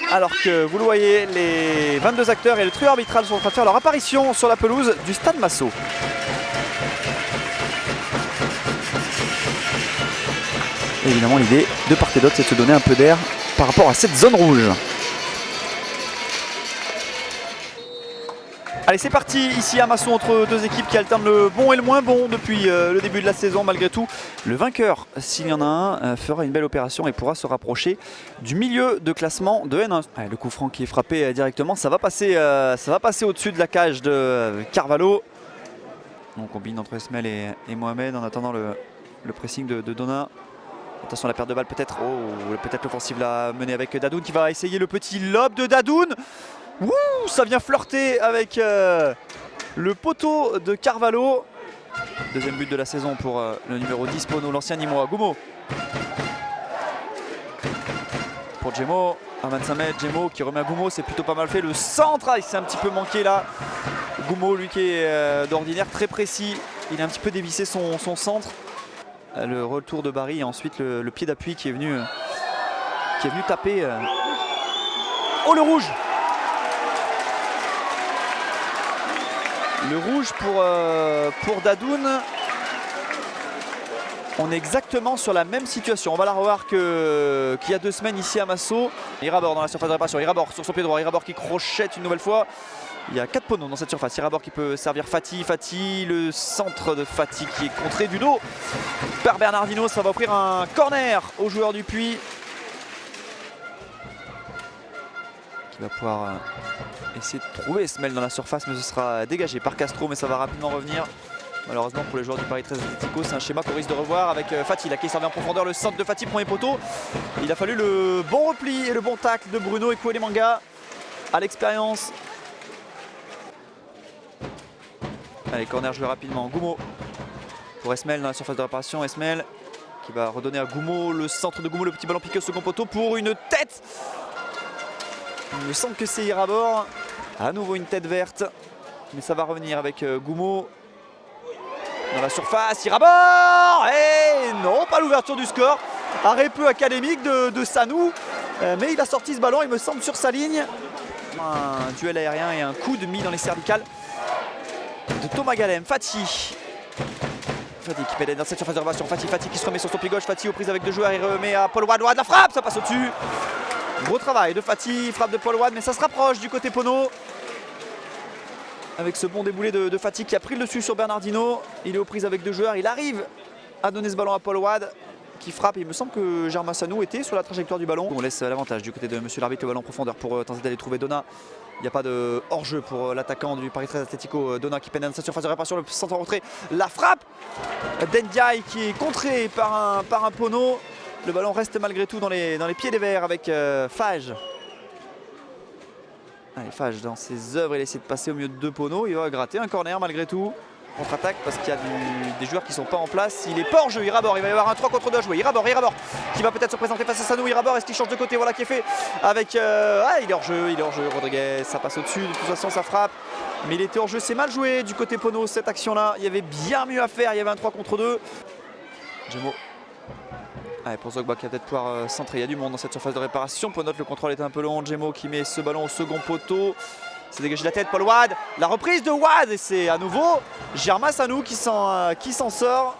Alors que vous le voyez, les 22 acteurs et le trio arbitral sont en train de faire leur apparition sur la pelouse du Stade Massot. Évidemment, l'idée de part et d'autre, c'est de se donner un peu d'air par rapport à cette zone rouge. Allez, c'est parti ici à Masson entre deux équipes qui alternent le bon et le moins bon depuis le début de la saison. Malgré tout, le vainqueur, s'il y en a un, fera une belle opération et pourra se rapprocher du milieu de classement de N1. Allez, le coup franc qui est frappé directement, ça va passer au-dessus de la cage de Carvalho. On combine entre Esmel et Mohamed en attendant le pressing de Donat. Attention à la perte de balle peut-être. Oh, peut-être l'offensive l'a menée avec Dadoun qui va essayer le petit lob de Dadoun. Ouh, ça vient flirter avec le poteau de Carvalho. Deuxième but de la saison pour le numéro 10 Pono, l'ancien Nîmois. Goumo. Pour Djemo, à 25 mètres, Djemo qui remet à Goumo, c'est plutôt pas mal fait. Le centre, il s'est un petit peu manqué là. Goumo, lui qui est d'ordinaire très précis, il a un petit peu dévissé son centre. Le retour de Barry et ensuite le pied d'appui qui est venu taper. Oh, le rouge! Le rouge pour Dadoun. On est exactement sur la même situation. On va la revoir qu'il y a 2 semaines ici à Massot. Irabor dans la surface de réparation. Irabor sur son pied droit. Irabor qui crochette une nouvelle fois. Il y a 4 poneaux dans cette surface. Irabor qui peut servir Fati. Fati, le centre de Fati qui est contré du dos par Bernardino. Ça va offrir un corner au joueur du Puy. Qui va pouvoir essayer de trouver Esmel dans la surface, mais ce sera dégagé par Castro, mais ça va rapidement revenir. Malheureusement pour les joueurs du Paris 13 Atlético, c'est un schéma qu'on risque de revoir avec Fati là qui est servi en profondeur, le centre de Fati, premier poteau. Il a fallu le bon repli et le bon tacle de Bruno Ekouélémanga à l'expérience. Allez, corner joué rapidement. Goumo pour Esmel dans la surface de réparation. Esmel qui va redonner à Goumo, le centre de Goumo, le petit ballon piqué au second poteau pour une tête. Il me semble que c'est Irabor. À nouveau une tête verte. Mais ça va revenir avec Goumo. Dans la surface, Irabor. Et non, pas l'ouverture du score. Arrêt peu académique de Sanou. Mais il a sorti ce ballon, il me semble, sur sa ligne. Un duel aérien et un coude mis dans les cervicales de Thomas Galem. Fati. Fati qui pédale dans cette surface de réparation. Fati qui se remet sur son pied gauche. Fati aux prises avec 2 joueurs. Il remet à Paul Wade. La frappe, ça passe au-dessus. Gros travail de Fati, frappe de Paul Wade, mais ça se rapproche du côté Pono. Avec ce bon déboulé de Fati qui a pris le dessus sur Bernardino. Il est aux prises avec 2 joueurs, il arrive à donner ce ballon à Paul Wade qui frappe. Il me semble que Germain Sanou était sur la trajectoire du ballon. On laisse l'avantage du côté de monsieur l'arbitre, le ballon en profondeur pour tenter d'aller trouver Donat. Il n'y a pas de hors-jeu pour l'attaquant du Paris 13 Atlético. Donat qui peine dans sa surface de réparation, le centre en retrait. La frappe d'Endiaye qui est contrée par un Pono. Le ballon reste malgré tout dans les pieds des Verts avec Fage. Allez, Fage dans ses œuvres, il essaie de passer au milieu de 2 Pono. Il va gratter un corner malgré tout. Contre-attaque parce qu'il y a des joueurs qui ne sont pas en place. Il est pas hors jeu, Irabor. Il va y avoir un 3 contre 2 à jouer. Irabor qui va peut-être se présenter face à Sanou. Irabor, est-ce qu'il change de côté? Voilà qui est fait avec. il est hors jeu, Rodriguez. Ça passe au-dessus. De toute façon, ça frappe. Mais il était hors jeu. C'est mal joué du côté Pono cette action-là. Il y avait bien mieux à faire. Il y avait un 3 contre 2. Djemo. Allez, pour Zogba qui va peut-être pouvoir centrer. Il y a du monde dans cette surface de réparation. Pour note, le contrôle est un peu long. Djemo qui met ce ballon au second poteau. C'est dégagé de la tête, Paul Wade. La reprise de Wade et c'est à nouveau Germain Sanou qui s'en sort.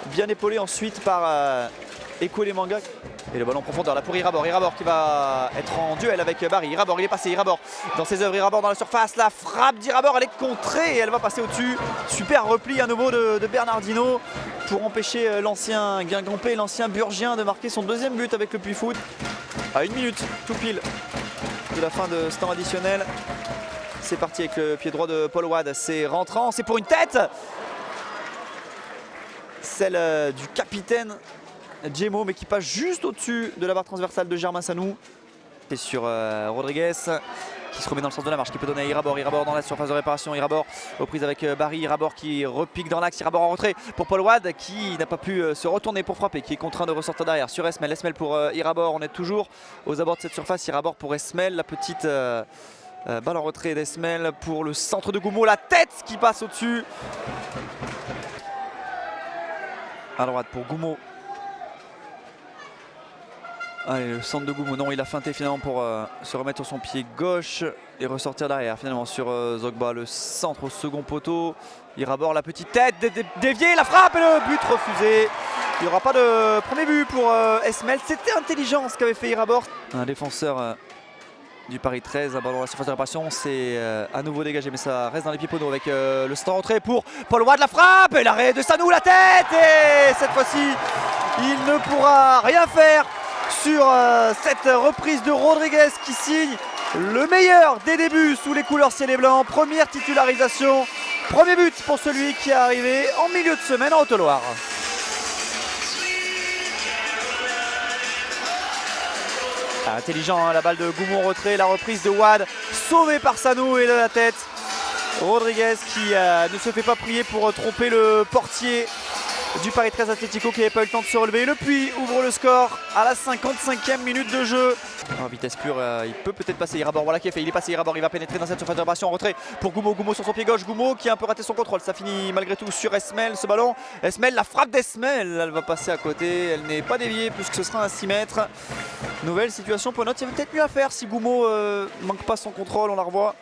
Bien épaulé ensuite par Ekouélémanga. Et le ballon en profondeur là pour Irabor. Irabor qui va être en duel avec Barry. Irabor, il est passé. Irabor dans ses œuvres. Irabor dans la surface. La frappe d'Irabor, elle est contrée et elle va passer au-dessus. Super repli à nouveau de Bernardino pour empêcher l'ancien Guingampé, l'ancien Burgien de marquer son 2e but avec le Puy Foot. À 1 minute tout pile de la fin de ce temps additionnel. C'est parti avec le pied droit de Paul Wade. C'est rentrant. C'est pour une tête. Celle du capitaine Djemo, mais qui passe juste au-dessus de la barre transversale de Germain Sanou. C'est sur Rodriguez qui se remet dans le sens de la marche, qui peut donner à Irabor. Irabor dans la surface de réparation. Irabor aux prises avec Barry. Irabor qui repique dans l'axe. Irabor en retrait pour Paul Wade qui n'a pas pu se retourner pour frapper, qui est contraint de ressortir derrière sur Esmel. Esmel pour Irabor. On est toujours aux abords de cette surface. Irabor pour Esmel. La petite balle en retrait d'Esmel pour le centre de Goumo. La tête qui passe au-dessus. À droite pour Goumo. Allez, le centre de Goumo, non, il a feinté finalement pour se remettre sur son pied gauche et ressortir derrière finalement sur Zogba. Le centre au second poteau. Il raborde la petite tête, déviée, la frappe et le but refusé. Il n'y aura pas de premier but pour Esmel. C'était intelligent ce qu'avait fait Irabor. Un défenseur du Paris 13, un ballon dans la surface de réparation, c'est à nouveau dégagé, mais ça reste dans les pieds Pono avec le stand entrée pour Paul Wade, la frappe et l'arrêt de Sanou, la tête. Et cette fois-ci, il ne pourra rien faire sur cette reprise de Rodriguez qui signe le meilleur des débuts sous les couleurs ciel et blanc. Première titularisation, premier but pour celui qui est arrivé en milieu de semaine en Haute-Loire. Intelligent, hein, la balle de Goumo en retrait, la reprise de Wade sauvée par Sanou et de la tête. Rodriguez qui ne se fait pas prier pour tromper le portier du Paris 13 Atlético qui n'avait pas eu le temps de se relever. Le Puy ouvre le score à la 55e minute de jeu. En vitesse pure, il peut peut-être passer Irabor. Voilà qui est fait, il est passé Irabor, il va pénétrer dans cette surface de réparation en retrait pour Goumo. Goumo sur son pied gauche, Goumo qui a un peu raté son contrôle. Ça finit malgré tout sur Esmel ce ballon. Esmel, la frappe d'Esmel, elle va passer à côté, elle n'est pas déviée puisque ce sera un 6 mètres. Nouvelle situation pour Note, il y avait peut-être mieux à faire si Goumo manque pas son contrôle, on la revoit.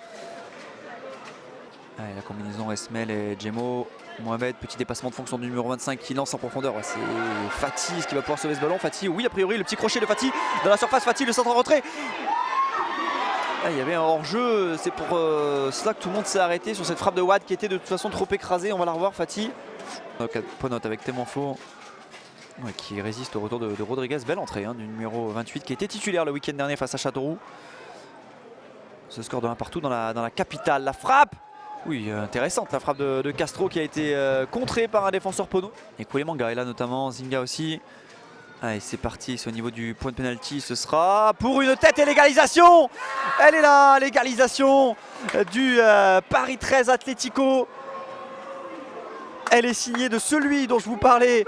Allez, la combinaison Esmel et Djemo. Mohamed, petit dépassement de fonction du numéro 25 qui lance en profondeur. Ouais, c'est Fati qui va pouvoir sauver ce ballon. Fati, oui, a priori, le petit crochet de Fati dans la surface. Fati, le centre en retrait. Ah, il y avait un hors-jeu. C'est pour cela que tout le monde s'est arrêté sur cette frappe de Wade qui était de toute façon trop écrasée. On va la revoir, Fati. Ponot avec Temanfo. Ouais, qui résiste au retour de Rodriguez. Belle entrée du numéro 28 qui était titulaire le week-end dernier face à Châteauroux. Ce score de 1 partout dans la capitale. La frappe! Oui, intéressante la frappe de Castro qui a été contrée par un défenseur Pono. Et Koulemanga est là notamment, Zinga aussi. Allez, c'est parti, c'est au niveau du point de pénalty, ce sera pour une tête et l'égalisation. Elle est là, l'égalisation du Paris 13 Atlético. Elle est signée de celui dont je vous parlais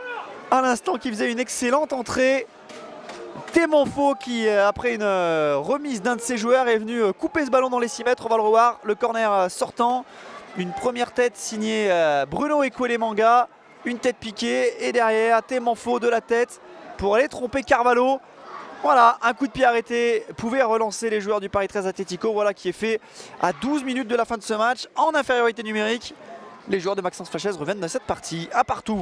à l'instant qui faisait une excellente entrée. Temanfo qui, après une remise d'un de ses joueurs, est venu couper ce ballon dans les 6 mètres. On va le revoir, le corner sortant. Une première tête signée Bruno Koulemanga. Une tête piquée et derrière Temanfo de la tête pour aller tromper Carvalho. Voilà, un coup de pied arrêté pouvait relancer les joueurs du Paris 13 Atlético. Voilà qui est fait à 12 minutes de la fin de ce match en infériorité numérique. Les joueurs de Maxence Fachez reviennent de cette partie à partout.